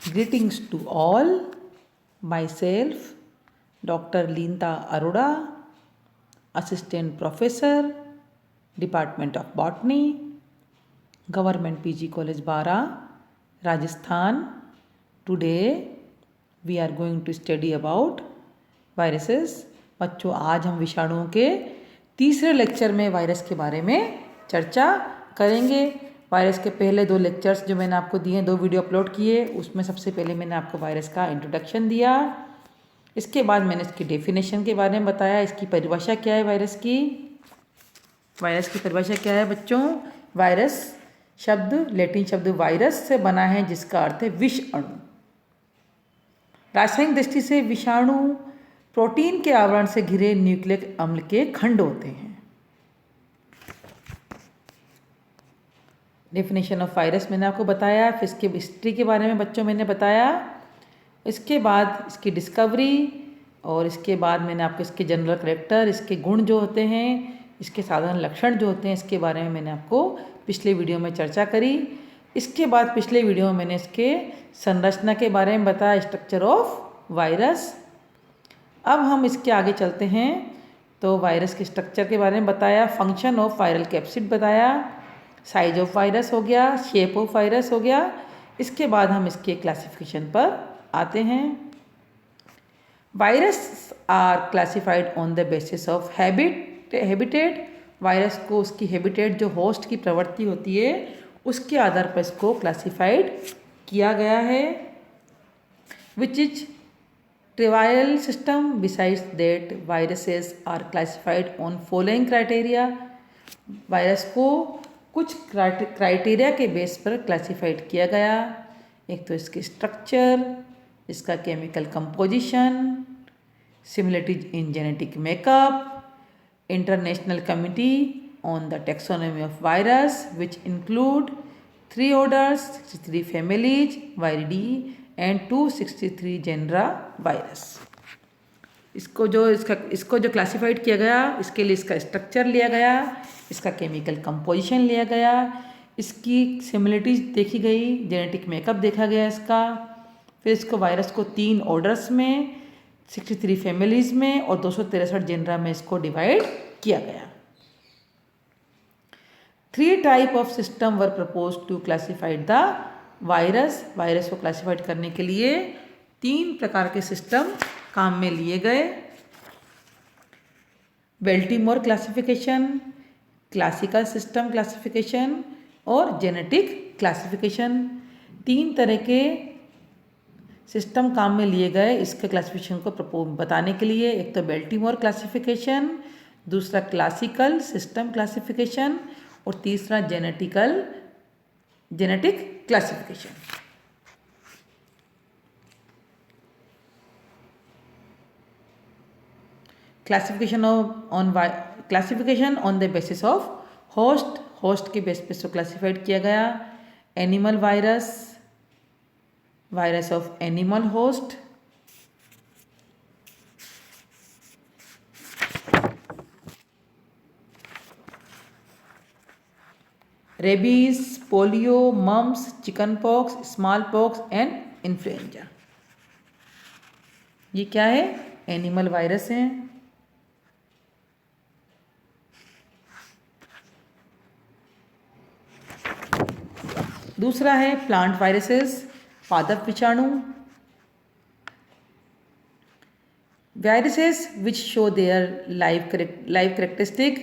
Greetings to all. Myself, Dr. Linda Arora, Assistant Professor, Department of Botany, Government PG College Bara, Rajasthan. Today we are going to study about viruses. बच्चों, आज हम विषाणुओं के तीसरे lecture में virus के बारे में चर्चा करेंगे। वायरस के पहले 2 लेक्चर्स जो मैंने आपको दिए, 2 वीडियो अपलोड किए, उसमें सबसे पहले मैंने आपको वायरस का इंट्रोडक्शन दिया। इसके बाद मैंने इसकी डेफिनेशन के बारे में बताया, इसकी परिभाषा क्या है वायरस की। वायरस की परिभाषा क्या है बच्चों? वायरस शब्द लैटिन शब्द वायरस से बना है, जिसका अर्थ है विषाणु। रासायनिक दृष्टि से विषाणु प्रोटीन के आवरण से घिरे न्यूक्लिक अम्ल के खंड होते हैं। डेफिनेशन ऑफ वायरस मैंने आपको बताया, फिर इसके हिस्ट्री के बारे में बच्चों मैंने बताया, इसके बाद इसकी डिस्कवरी, और इसके बाद मैंने आपको इसके जनरल करैक्टर, इसके गुण जो होते हैं, इसके साधारण लक्षण जो होते हैं, इसके बारे में मैंने आपको पिछले वीडियो में चर्चा करी। इसके बाद पिछले वीडियो में मैंने इसके संरचना के बारे में बताया, स्ट्रक्चर ऑफ वायरस। अब हम इसके आगे चलते हैं, तो वायरस के स्ट्रक्चर के बारे में बताया, फंक्शन ऑफ वायरल कैप्सिड बताया, साइज ऑफ वायरस हो गया, शेप ऑफ वायरस हो गया। इसके बाद हम इसके क्लासिफिकेशन पर आते हैं। Virus are classified on the basis of habitat. Virus को उसकी हैबिटेट, जो होस्ट की प्रवृत्ति होती है, उसके आधार पर इसको क्लासिफाइड किया गया है। Which is trivial system. Besides that viruses are classified on following criteria. Virus को कुछ क्राइटेरिया के बेस पर क्लासिफाइड किया गया। एक तो इसके स्ट्रक्चर, इसका chemical composition, similarities in genetic makeup, international committee on the taxonomy of virus which include 3 orders, 63 families viridae and 263 genera virus. इसको जो क्लासिफाइड किया गया, इसके लिए इसका स्ट्रक्चर लिया गया, इसका केमिकल कंपोजिशन लिया गया, इसकी सिमिलरिटीज देखी गई, जेनेटिक मेकअप देखा गया इसका। फिर इसको वायरस को 3 ऑर्डर्स में, 63 फैमिलीज में और 263 जेनरा में इसको डिवाइड किया गया। 3 type of system were propose to classified the virus. Virus को क्लासिफाइड करने के लिए 3 प्रकार के सिस्टम काम में लिए गए। बेल्टीमोर क्लासिफिकेशन, क्लासिकल सिस्टम क्लासिफिकेशन और जेनेटिक क्लासिफिकेशन। 3 तरह के सिस्टम काम में लिए गए इसके क्लासिफिकेशन को बताने के लिए। एक तो बेल्टीमोर क्लासिफिकेशन, दूसरा क्लासिकल सिस्टम क्लासिफिकेशन और तीसरा genetic classification. Classification on the basis of host के बेस पे इसको क्लासिफाइड किया गया। Animal virus, virus of animal host, rabies, polio, mumps, chickenpox, smallpox and influenza. ये क्या है? एनिमल वायरस हैं। दूसरा है प्लांट वायरसेस, पादप विषाणु। Viruses which show their life characteristic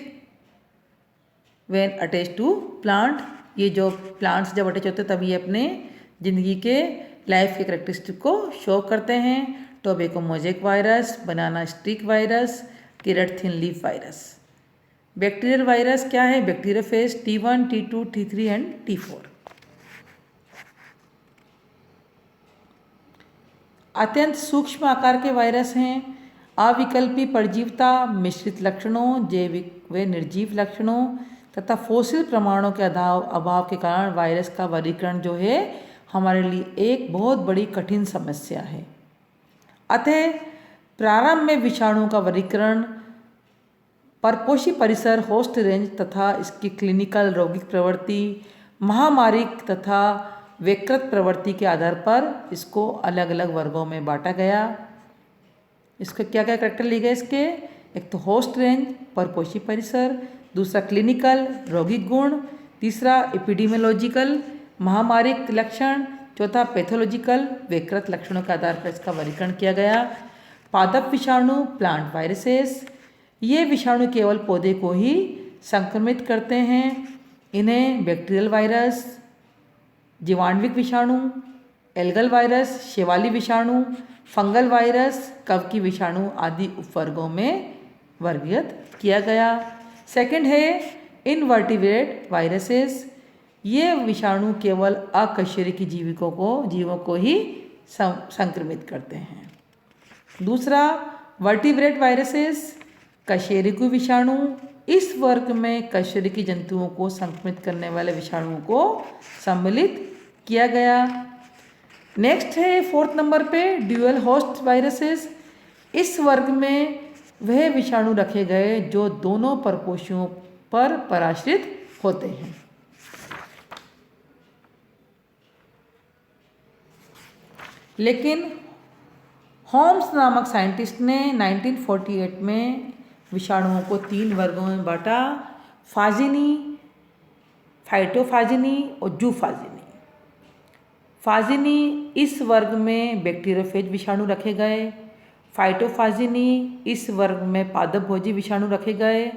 when attach to plant. ये जो प्लांट्स जब अटैच होते हैं तब ये अपने ज़िंदगी के लाइफ के करेक्टरिस्टिक को शो करते हैं। Tobacco mosaic virus, banana streak virus, carrot thin leaf virus. Bacterial virus क्या है? Bacteriophage T1, T2, T3 and T4। अत्यंत सूक्ष्म आकार के वायरस हैं। अविकल्पी परजीवता, मिश्रित लक्षणों, जैविक व निर्जीव लक्षणों तथा फोसिल प्रमाणों के अभाव के कारण वायरस का वर्गीकरण जो है हमारे लिए एक बहुत बड़ी कठिन समस्या है। अतः प्रारंभ में विषाणु का वर्गीकरण परपोषी परिसर, होस्ट रेंज तथा इसकी क्लिनिकल रोगिक प्रवृत्ति, महामारी तथा विकृत प्रवृत्ति के आधार पर इसको अलग अलग वर्गों में बांटा गया। इसके क्या क्या करैक्टर लिए गए इसके, एक तो होस्ट रेंज परपोषी परिसर, दूसरा क्लिनिकल रोगिक गुण, तीसरा एपिडेमियोलॉजिकल महामारिक लक्षण, चौथा पैथोलॉजिकल विकृत लक्षणों के आधार पर इसका वर्गीकरण किया गया। पादप विषाणु प्लांट वायरसेस, ये विषाणु केवल पौधे को ही संक्रमित करते हैं। इन्हें बैक्टीरियल वायरस, जीवाणुविक विषाणु, एल्गल वायरस, शेवाली विषाणु, फंगल वायरस, कवकी विषाणु आदि उपवर्गों में वर्गीकृत किया गया। सेकंड है इनवर्टिब्रेट वायरसेस, ये विषाणु केवल अकशेरुकी जीवों को ही संक्रमित करते हैं। दूसरा वर्टिब्रेट वायरसेस, कशेरुकी विषाणु, इस वर्ग में कशेरुकी जंतुओं को संक्रमित करने वाले विषाणुओं को सम्मिलित किया गया। नेक्स्ट है फोर्थ नंबर पे ड्यूअल होस्ट वायरसेस, इस वर्ग में वह विषाणु रखे गए जो दोनों परपोषियों पर पराश्रित होते हैं। लेकिन होम्स नामक साइंटिस्ट ने 1948 में विषाणुओं को 3 वर्गों में बांटा, फाजिनी, फाइटोफाजिनी और जूफाजिनी। फाजिनी इस वर्ग में बैक्टीरियोफेज विषाणु रखे गए, फाइटोफाजिनी इस वर्ग में पादपभोजी विषाणु रखे गए,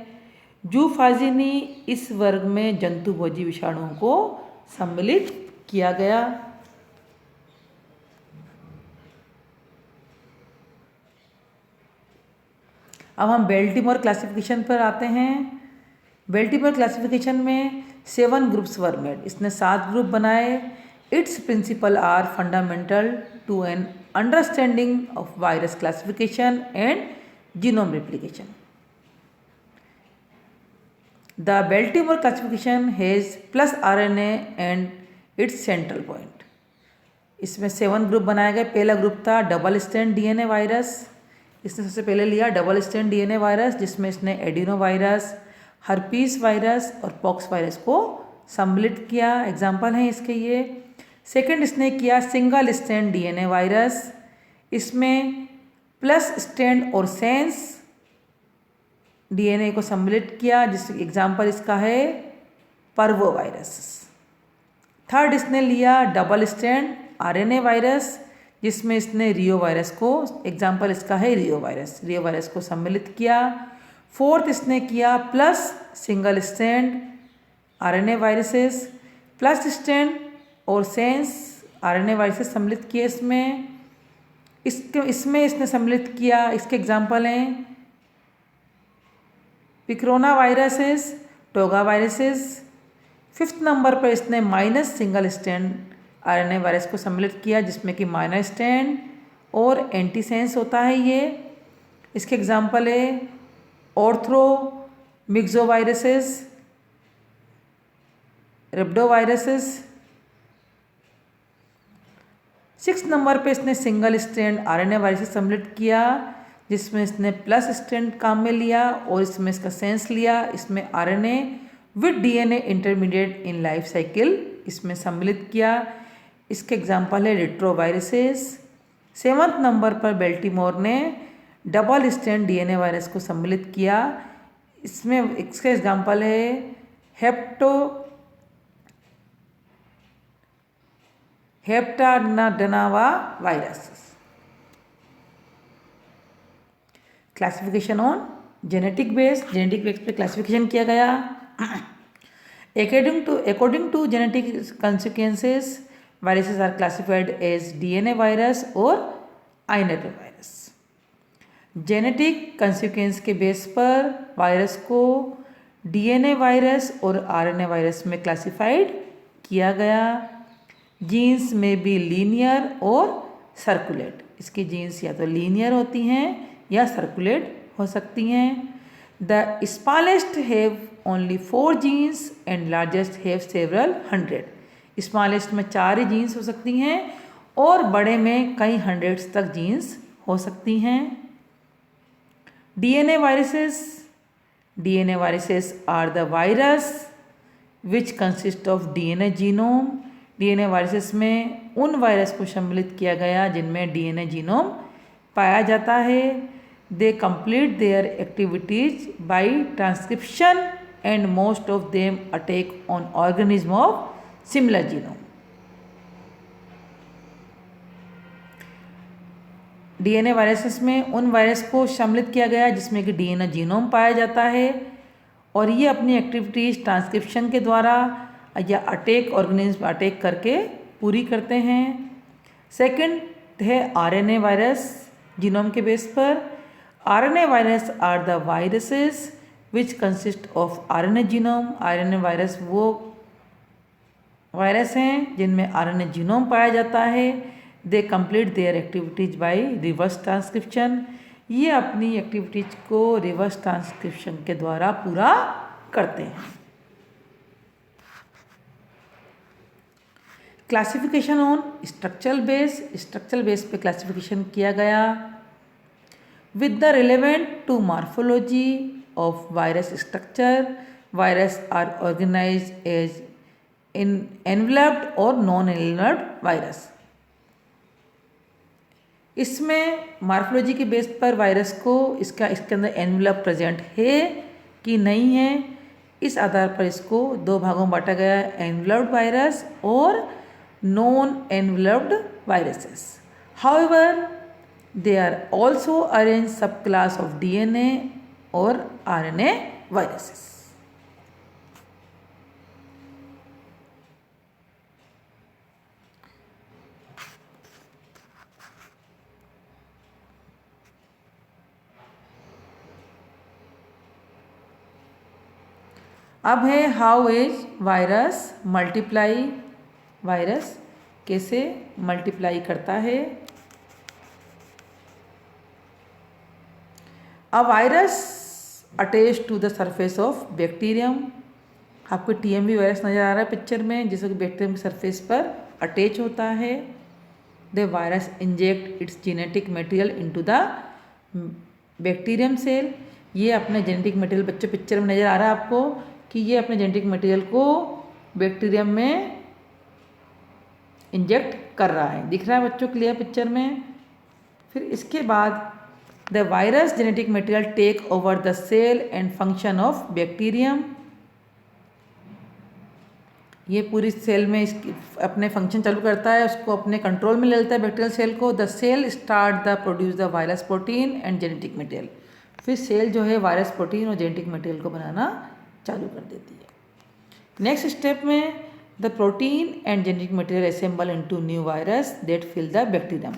जूफाजिनी इस वर्ग में जंतुभोजी विषाणुओं को सम्मिलित किया गया। अब हम बेल्टीमोर क्लासिफिकेशन पर आते हैं। बेल्टीमोर क्लासिफिकेशन में 7 ग्रुप्स वर मेड, इसने 7 ग्रुप बनाए। Its principle are fundamental to an understanding of virus classification and genome replication. The Baltimore classification has plus RNA and its central point. इसमें 7 ग्रुप बनाए गए। पहला ग्रुप था डबल स्ट्रैंड DNA वायरस, इसने सबसे पहले लिया डबल स्ट्रैंड DNA वायरस, जिसमें इसने एडिनो वायरस, हर्पीस वायरस और पॉक्स वायरस को सम्मिलित किया। एग्जाम्पल हैं इसके ये। सेकंड इसने किया सिंगल स्ट्रैंड DNA वायरस, इसमें प्लस स्ट्रैंड और सेंस DNA को सम्मिलित किया, जिस एग्जाम्पल इसका है पर्वो वायरस। थर्ड इसने लिया डबल स्ट्रैंड RNA वायरस, जिसमें इसने रियो वायरस को, एग्जाम्पल इसका है रियो वायरस को सम्मिलित किया। फोर्थ इसने किया plus single strand RNA viruses, plus strand और सेंस RNA वायरसेस सम्मिलित किए इसमें इसने सम्मिलित किया। इसके एग्जाम्पल हैं picorna viruses, toga viruses. Fifth number पर इसने minus single strand RNA virus को सम्मिलित किया, जिसमें कि माइनस स्ट्रैंड और एंटीसेंस होता है ये। इसके एग्जाम्पल है ortho myxo viruses, रेब्डो viruses. 6 number पे इसने सिंगल स्ट्रैंड RNA वायरस सम्मिलित किया, जिसमें इसने प्लस स्ट्रैंड काम में लिया और इसमें इसका सेंस लिया। इसमें RNA with DNA intermediate in life cycle इसमें सम्मिलित किया। इसके एग्जाम्पल है रेट्रोवायरसेस। 7th नंबर पर बेल्टीमोर ने डबल स्ट्रैंड DNA वायरस को सम्मिलित किया। इसमें इसके एग्जाम्पल है hepadna virus. Classification on genetic base पे क्लासिफिकेशन किया गया। According to genetic consequences, viruses are classified as DNA virus और iNetter virus। जेनेटिक कंसिक्वेंस के बेस पर वायरस को DNA वायरस और RNA वायरस में क्लासिफाइड किया गया। जीन्स में भी लीनियर और सर्कुलेट, इसकी जीन्स या तो लीनियर होती हैं या सर्कुलेट हो सकती हैं। The smallest have only 4 genes and largest have several 100। Smallest में 4 ही जीन्स हो सकती हैं और बड़े में कई हंड्रेड्स तक जीन्स हो सकती हैं। DNA viruses are the virus which consist of DNA genome DNA viruses में उन वायरस को सम्मिलित किया गया जिनमें डीएनए जीनोम पाया जाता है। They complete their activities by transcription and most of them attack on organism of similar genome. DNA viruses में उन वायरस को सम्मिलित किया गया जिसमें कि डीएनए जीनोम पाया जाता है और ये अपनी एक्टिविटीज़ ट्रांसक्रिप्शन के द्वारा या ऑर्गेनिज्म अटैक करके पूरी करते हैं। सेकंड है आरएनए वायरस जीनोम के बेस पर। RNA virus are the viruses which consist of RNA genome. RNA virus वो वायरस हैं जिनमें आरएनए जीनोम पाया जाता है। They complete their activities by reverse transcription. ये अपनी एक्टिविटीज को रिवर्स ट्रांसक्रिप्शन के द्वारा पूरा करते हैं। क्लासिफिकेशन ऑन स्ट्रक्चरल बेस पे क्लासिफिकेशन किया गया with the relevant to morphology of virus structure. Virus are organise as in enveloped और नॉन एनवेलप्ड वायरस। इसमें मॉर्फोलॉजी के बेस पर वायरस को इसके अंदर एनवेलप प्रेजेंट है कि नहीं है, इस आधार पर इसको दो भागों में बांटा गया है, एनवेलप्ड वायरस और non enveloped viruses. However they are also arrange sub class of DNA और आरएनए वायरसेस। अब है how is virus multiply. Virus कैसे मल्टीप्लाई करता है। A virus attach to the surface of bacterium. आपको टीएमवी वायरस नज़र आ रहा है पिक्चर में, जिसको कि बैक्टीरियम के सरफेस पर अटैच होता है। The virus inject its genetic material into the bacterium cell. ये अपने जेनेटिक मटेरियल बच्चों पिक्चर में नज़र आ रहा है आपको कि ये अपने जेनेटिक मटेरियल को बैक्टीरियम में इंजेक्ट कर रहा है। दिख रहा है बच्चों क्लियर पिक्चर में। फिर इसके बाद the virus genetic material take over the cell and function of bacterium. ये पूरी सेल में इसकी अपने फंक्शन चालू करता है, उसको अपने कंट्रोल में ले लेता है बैक्टीरियल सेल को। The cell start the produce the virus protein and genetic material. फिर सेल जो है वायरस प्रोटीन और जेनेटिक मटेरियल को बनाना चालू कर देती है। नेक्स्ट स्टेप में the protein and genetic material assemble into new virus that fill the bacterium.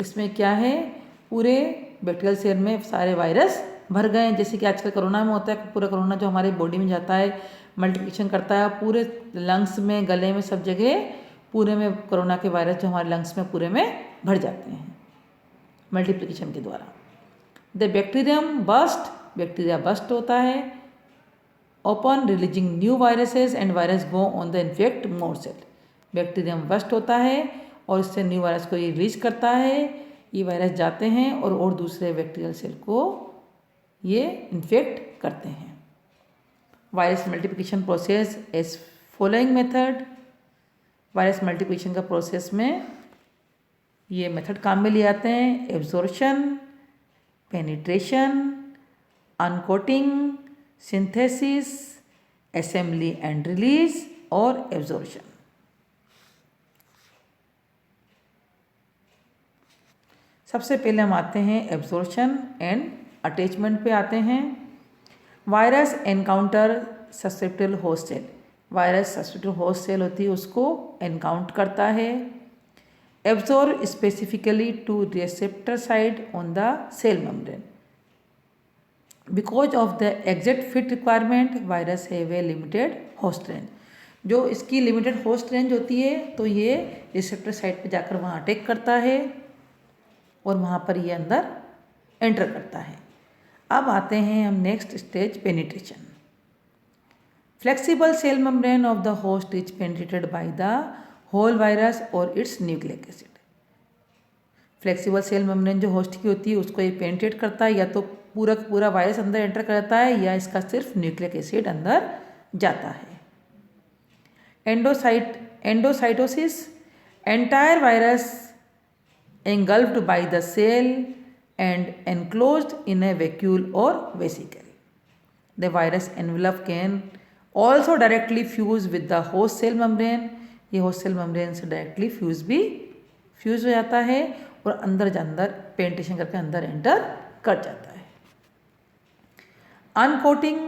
इसमें क्या है, पूरे बैक्टीरियल सेल में सारे वायरस भर गए हैं। जैसे कि आजकल कोरोना में होता है, पूरा कोरोना जो हमारे बॉडी में जाता है मल्टीप्लिकेशन करता है, पूरे लंग्स में गले में सब जगह पूरे में कोरोना के वायरस जो हमारे लंग्स में पूरे में भर जाते हैं मल्टीप्लिकेशन के द्वारा। The bacterium burst, bacteria burst होता है open releasing new viruses and virus go on the infect more cell. Bacterium burst होता है और इससे न्यू वायरस को ये रिलीज करता है। ये वायरस जाते हैं और दूसरे बैक्टीरियल सेल को ये इन्फेक्ट करते हैं। Virus multiplication process as following method. Virus multiplication का प्रोसेस में ये मेथड काम में लिए आते हैं। Absorption, penetration, uncoating, synthesis, assembly and release और एब्जॉर्प्शन। सबसे पहले हम आते हैं एब्जॉर्प्शन एंड अटैचमेंट पे आते हैं। Virus encounter susceptible host cell. Virus susceptible host cell होती है, उसको एनकाउंट करता है। Absorb specifically to receptor side on the cell membrane. Because of the exact fit requirement virus have a limited host range. जो इसकी limited host range होती है तो ये रिसेप्टर साइट पे जाकर वहाँ अटैक करता है और वहाँ पर ये अंदर एंटर करता है। अब आते हैं हम next stage, penetration. Flexible cell membrane of the host is penetrated by the whole virus और its nucleic acid. Flexible cell membrane जो होस्ट की होती है उसको ये पेनिट्रेट करता है, या तो पूरा वायरस अंदर एंटर करता है या इसका सिर्फ न्यूक्लिक एसिड अंदर जाता है। endocytosis, entire virus engulfed by the cell and enclosed in a vacuole or vesicle. The virus envelope can also directly fuse with the host cell membrane. ये host cell membrane से directly fuse हो जाता है और अंदर पेंटेशन करके अंदर enter कर जाता है. Uncoating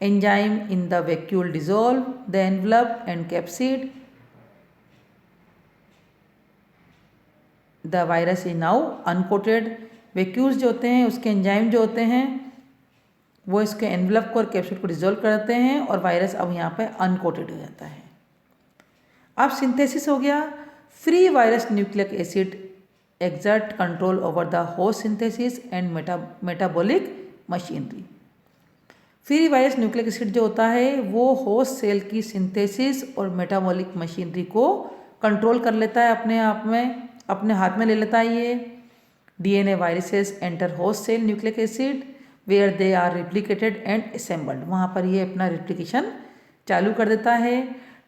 enzyme in the vacuole dissolve the envelope and capsid. The virus is now uncoated. Vacuoles जो होते हैं उसके एंजाइम जो होते हैं वो इसके एनवलप को और कैप्सूल को डिजोल्व कर देते हैं और वायरस अब यहाँ पे अनकोटेड हो जाता है. अब सिंथेसिस हो गया. Free virus nucleic acid exert control over the host synthesis and metabolic machinery. Free virus nucleic acid जो होता है वो होस्ट सेल की सिंथेसिस और मेटाबॉलिक मशीनरी को कंट्रोल कर लेता है, अपने आप में अपने हाथ में ले लेता है. ये DNA viruses enter host cell nucleic acid where they are replicated and assembled. वहाँ पर ये अपना replication चालू कर देता है.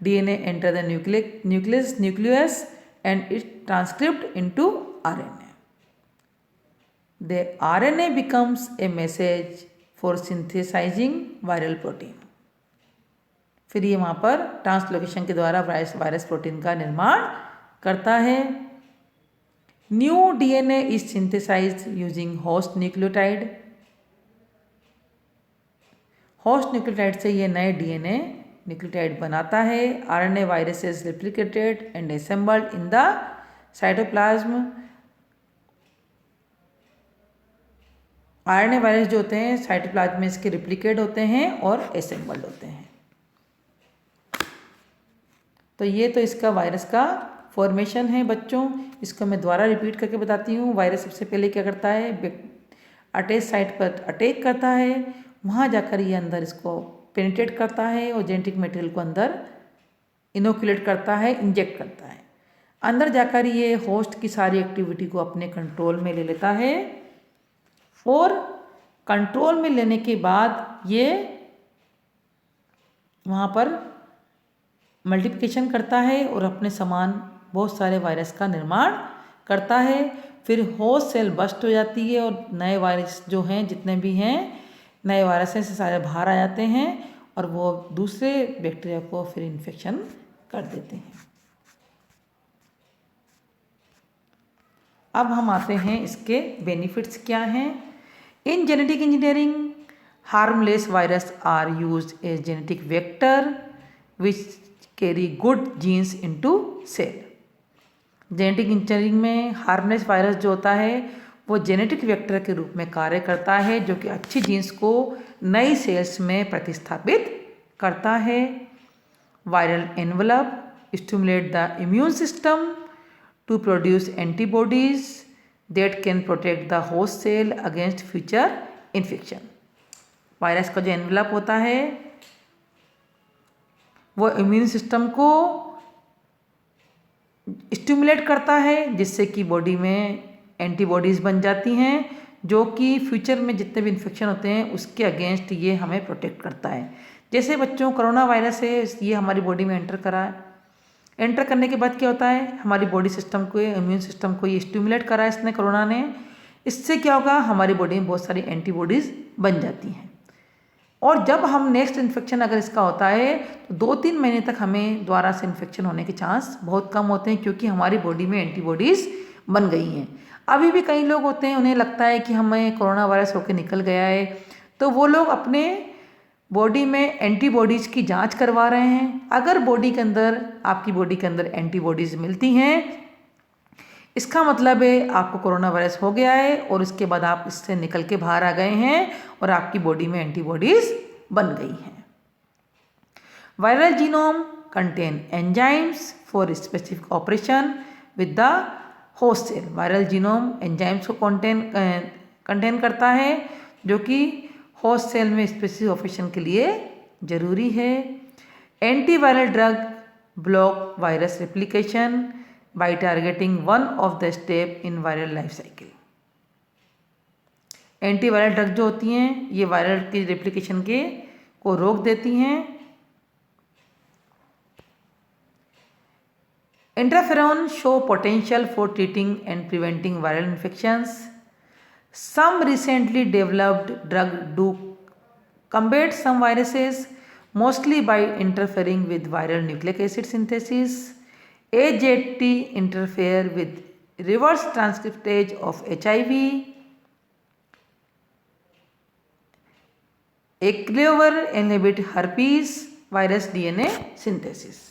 DNA enter the nucleus and it transcript into RNA. The RNA becomes a message for synthesizing viral protein. फिर ये वहाँ पर ट्रांसलोकेशन के द्वारा वायरस प्रोटीन का निर्माण करता है. New DNA is synthesized using host nucleotide. Host nucleotide से ये नए DNA न्यूक्लियोटाइड बनाता है. RNA viruses replicated and assembled in the cytoplasm. RNA virus जो होते हैं साइटोप्लाज्म में इसके रिप्लिकेट होते हैं और असेंबल्ड होते हैं. तो ये तो इसका वायरस का फॉर्मेशन है बच्चों. इसको मैं दोबारा रिपीट करके बताती हूँ. वायरस सबसे पहले क्या करता है, अटैच साइट पर अटैक करता है, वहाँ जाकर ये अंदर इसको पेनिट्रेट करता है और जेनेटिक मटेरियल को अंदर इनोकुलेट करता है, इंजेक्ट करता है. अंदर जाकर ये होस्ट की सारी एक्टिविटी को अपने कंट्रोल में ले लेता है और कंट्रोल में लेने के बाद ये वहाँ पर मल्टीप्लिकेशन करता है और अपने समान बहुत सारे वायरस का निर्माण करता है. फिर होस्ट सेल बस्ट हो जाती है और नए वायरस जो हैं जितने भी हैं नए वायरस से सारे बाहर आ जाते हैं और वो दूसरे बैक्टीरिया को फिर इन्फेक्शन कर देते हैं. अब हम आते हैं इसके बेनिफिट्स क्या हैं. In genetic engineering harmless virus are used as genetic vector which carry good genes into cell. Genetic engineering में हार्मलेस वायरस जो होता है वो जेनेटिक वेक्टर के रूप में कार्य करता है जो कि अच्छी जीन्स को नई सेल्स में प्रतिस्थापित करता है. Viral envelope stimulate the immune system to produce antibodies that can protect the host cell against future infection. Virus का जो एनवलप होता है वो इम्यून सिस्टम को स्टिमुलेट करता है जिससे कि बॉडी में एंटीबॉडीज़ बन जाती हैं जो कि फ्यूचर में जितने भी इन्फेक्शन होते हैं उसके अगेंस्ट ये हमें प्रोटेक्ट करता है. जैसे बच्चों कोरोना वायरस है ये हमारी बॉडी में एंटर करा है. एंटर करने के बाद क्या होता है हमारी बॉडी सिस्टम को इम्यून सिस्टम को ये स्टिमुलेट करा है इसने कोरोना ने. इससे क्या होगा हमारी बॉडी में बहुत सारी एंटीबॉडीज़ बन जाती हैं और जब हम नेक्स्ट इन्फेक्शन अगर इसका होता है तो 2-3 महीने तक हमें दोबारा से इन्फेक्शन होने के चांस बहुत कम होते हैं क्योंकि हमारी बॉडी में एंटीबॉडीज़ बन गई हैं. अभी भी कई लोग होते हैं उन्हें लगता है कि हमें कोरोना वायरस होकर निकल गया है तो वो लोग अपने बॉडी में एंटीबॉडीज़ की जांच करवा रहे हैं. अगर बॉडी के अंदर आपकी बॉडी के अंदर एंटीबॉडीज़ मिलती हैं इसका मतलब है आपको कोरोना वायरस हो गया है और उसके बाद आप इससे निकल के बाहर आ गए हैं और आपकी बॉडी में एंटीबॉडीज़ बन गई हैं. Viral genome contain enzymes for specific operation with the host cell. Viral genome enzymes को कंटेन करता है जो कि होस्ट सेल में स्पेसिफिक ऑपरेशन के लिए ज़रूरी है. Antiviral drug block virus replication by targeting one of the step in viral life cycle. Antiviral drug जो होती हैं ये वायरल की रेप्लिकेशन को रोक देती हैं. Interferon show potential for treating and preventing viral infections. Some recently developed drug do combat some viruses, mostly by interfering with viral nucleic acid synthesis. AZT interfere with reverse transcriptase of HIV. Aclever inhibit herpes virus DNA synthesis.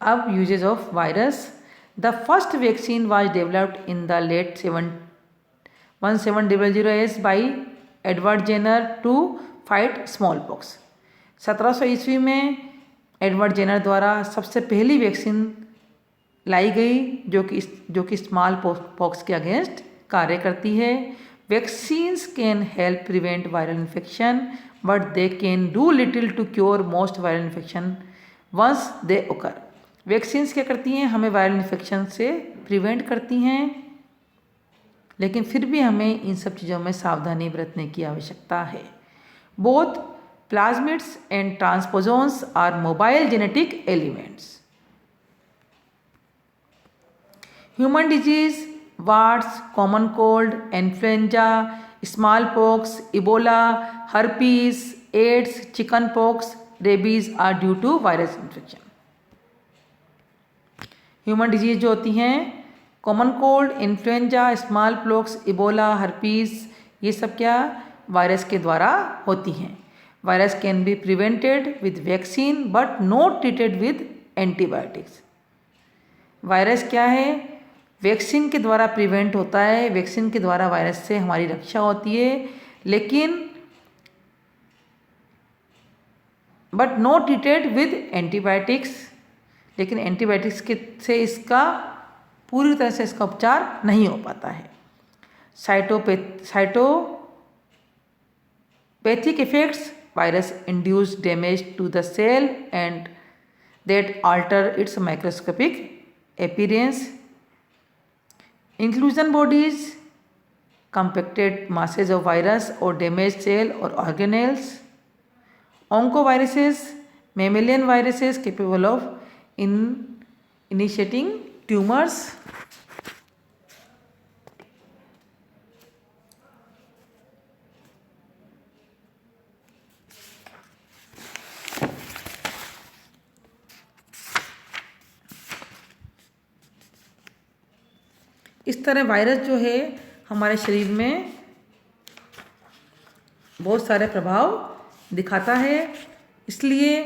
अब uses of virus. The first vaccine was developed in the late 1700s by Edward Jenner to fight smallpox. 1700 ईस्वी में Edward Jenner द्वारा सबसे पहली vaccine लाई गई जो कि small pox के अगेंस्ट कार्य करती है। Vaccines can help prevent viral infection but they can do little to cure most viral infection once they occur. Vaccines क्या करती हैं? हमें वायरल इन्फेक्शन से प्रिवेंट करती हैं, लेकिन फिर भी हमें इन सब चीज़ों में सावधानी बरतने की आवश्यकता है। Both plasmids and transposons are mobile genetic elements. Human disease, warts, common cold, influenza, smallpox, Ebola, herpes, AIDS, chickenpox, rabies are due to virus infection. Human disease जो होती हैं, common cold, influenza, smallpox, Ebola, herpes, ये सब क्या virus के द्वारा होती हैं। Virus can be prevented with vaccine but not treated with antibiotics. Virus क्या है? वैक्सीन के द्वारा प्रिवेंट होता है, वैक्सीन के द्वारा वायरस से हमारी रक्षा होती है, लेकिन but not treated with antibiotics, लेकिन एंटीबायोटिक्स से इसका पूरी तरह से इसका उपचार नहीं हो पाता है। Cytopathic effects, virus induce damage to the cell and that alter its microscopic appearance. Inclusion bodies, compacted masses of virus or damaged cell or organelles. Oncoviruses, mammalian viruses capable of initiating tumors. इस तरह virus जो है हमारे शरीर में बहुत सारे प्रभाव दिखाता है। इसलिए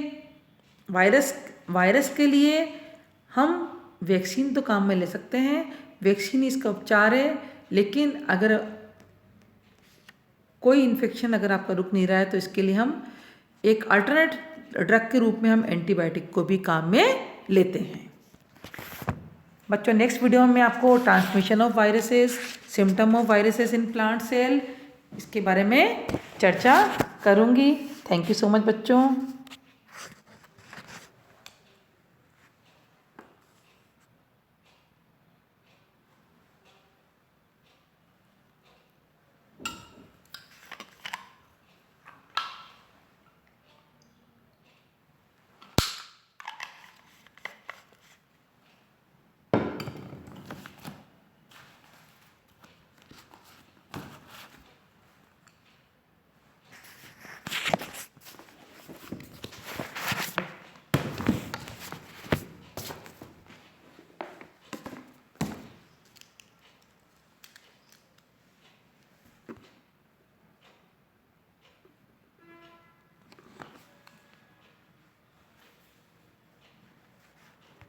वायरस के लिए हम वैक्सीन तो काम में ले सकते हैं, वैक्सीन इसका उपचार है, लेकिन अगर कोई इन्फेक्शन अगर आपका रुक नहीं रहा है तो इसके लिए हम एक अल्टरनेट ड्रग के रूप में हम एंटीबायोटिक को भी काम में लेते हैं। बच्चों, नेक्स्ट वीडियो में आपको transmission of viruses, symptom of viruses in plant cell, इसके बारे में चर्चा करूँगी। थैंक यू सो मच बच्चों।